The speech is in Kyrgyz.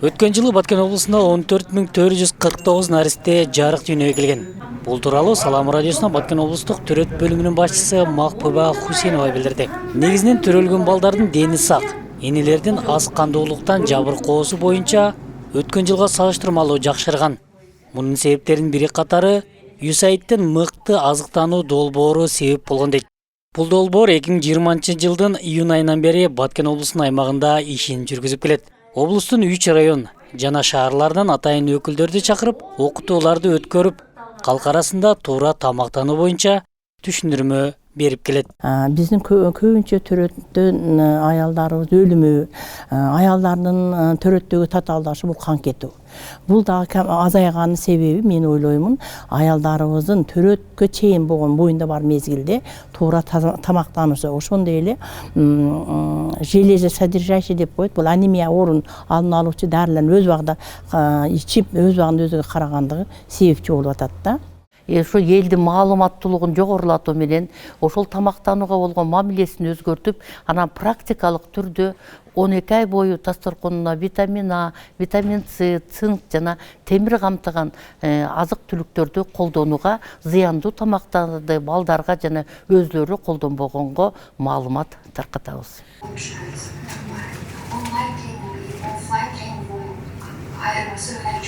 Өткөн жылы Баткен облусунда 14.449 наристе жарык дүйнөгө келген. Бул тууралуу Салам радиосуна Баткен облустук төрөт бөлүмүнүн башчысы Макпуба Хусейнова билдирди. Негизинен төрөлгөн балдардын дени сак, энелердин аз кандуулуктан жабыркоосу боюнча өткөн жылга салыштырмалуу жакшырган. Мунун себептеринин бири катары USAID'дин мыкты азыктануу долбоору себеп болгон дейт. Бул долбоор 2020-жылдын июнь айынан бери Баткен облусунун аймагында ишин жүргүзүп келет. Облустун 3 район жана шаарлардан атайын өкүлдөрдү чакырып, окутууларды өткөрүп, калк арасында туура тамактануу боюнча түшүндүрмө берип келет. Биздин көбүнчө төрөттөн аялдарыбыз өлүмү, аялдардын төрөттөгү татаалдашы бул кан кетүү. Бул дагы азайганын себеби мен ойлоймун, аялдарыбыздын төрөткө чейин болгон боюнда бар мезгилде туура тамактануусу. Ошондой эле железосодержащий деп коет. Бул анемия оорун алдын алуучу дарыларын өз убагында ичип, өз убагында өзүгө карагандыгы себепчи болуп атат да. Ошо элдин маалыматтуулугун жогорулатуу менен ошол тамактанууга болгон мамилесин өзгөртүп, анан практикалык түрдө 12 ай бою дасторконуна витамин А, витамин С, цинк жана темир камтыган азык-түлүктөрдү колдонууга, зыяндуу тамактарды балдарга жана өзлөрү колдонбогонго маалымат таркатабыз.